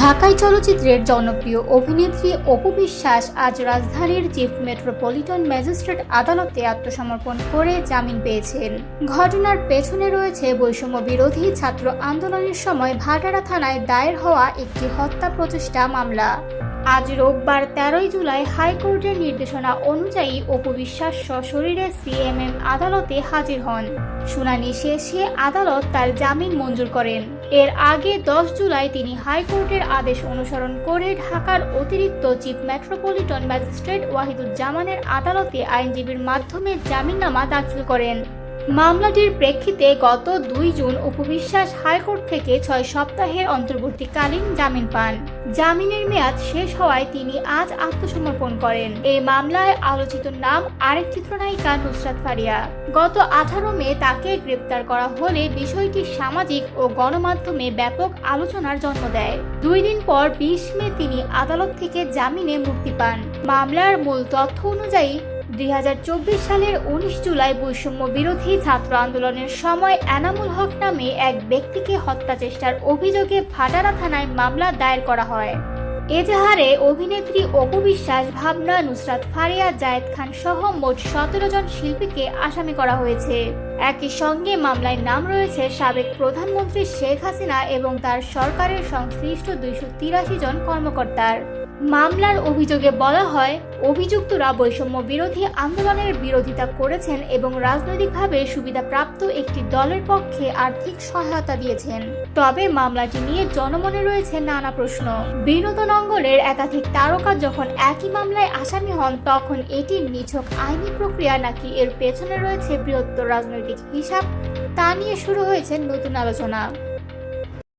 ঢাকাই চলচ্চিত্রের জনপ্রিয় অভিনেত্রী অপু বিশ্বাস আজ রাজধানীর চিফ মেট্রোপলিটন ম্যাজিস্ট্রেট আদালতে আত্মসমর্পণ করে জামিন পেয়েছেন। ঘটনার পেছনে রয়েছে বৈষম্য বিরোধী ছাত্র আন্দোলনের সময় ভাটারা থানায় দায়ের হওয়া একটি হত্যা প্রচেষ্টা মামলা। আজ রোববার 13 জুলাই হাইকোর্টের নির্দেশনা অনুযায়ী অপু বিশ্বাস সশরীরে সিএমএম আদালতে হাজির হন। শুনানি শেষে আদালত তার জামিন মঞ্জুর করেন। এর আগে 10 জুলাই তিনি হাইকোর্টের আদেশ অনুসরণ করে ঢাকার অতিরিক্ত চিফ মেট্রোপলিটন ম্যাজিস্ট্রেট ওয়াহিদুজ্জামানের আদালতে আইনজীবীর মাধ্যমে জামিননামা দাখিল করেন। মামলাটির প্রেক্ষিতে গত 2 জুন অপু বিশ্বাস হাইকোর্ট থেকে 6 সপ্তাহের অন্তর্বর্তীকালীন জামিন পান। জামিনের মেয়াদ শেষ হওয়ায় তিনি আজ আত্মসমর্পণ করেন। এই মামলায় আলোচিত নাম আরেক চিত্রনায়িকা নুসরাত ফারিয়া। গত 18 মে তাকে গ্রেপ্তার করা হলে বিষয়টি সামাজিক ও গণমাধ্যমে ব্যাপক আলোচনার জন্ম দেয়। 2 দিন পর 20 মে তিনি আদালত থেকে জামিনে মুক্তি পান। মামলার মূল তথ্য অনুযায়ী 2024 সালের 19 জুলাই বৈষম্য বিরোধী ছাত্র আন্দোলনের সময় এনামুল হক নামে এক ব্যক্তিকে হত্যা চেষ্টার অভিযোগে ভাটারা থানায় মামলা দায়ের করা হয়। এজাহারে অভিনেত্রী অপু বিশ্বাস, ভাবনা, নুসরাত ফারিয়া, জায়েদ খান সহ মোট 17 জন শিল্পীকে আসামি করা হয়েছে। একই সঙ্গে মামলায় নাম রয়েছে সাবেক প্রধানমন্ত্রী শেখ হাসিনা এবং তার সরকারের সংশ্লিষ্ট 283 জন কর্মকর্তার। মামলার অভিযোগে বলা হয়, অভিযুক্তরা বৈষম্য বিরোধী আন্দোলনের বিরোধিতা করেছেন এবং রাজনৈতিকভাবে সুবিধাপ্রাপ্ত একটি দলের পক্ষে আর্থিক সহায়তা দিয়েছেন। তবে মামলাটি নিয়ে জনমনে রয়েছে নানা প্রশ্ন। বিনোদন অঙ্গনের একাধিক তারকা যখন একই মামলায় আসামি হন, তখন এটি নিছক আইনি প্রক্রিয়া নাকি এর পেছনে রয়েছে বৃহত্তর রাজনৈতিক হিসাব, তা নিয়ে শুরু হয়েছে নতুন আলোচনা।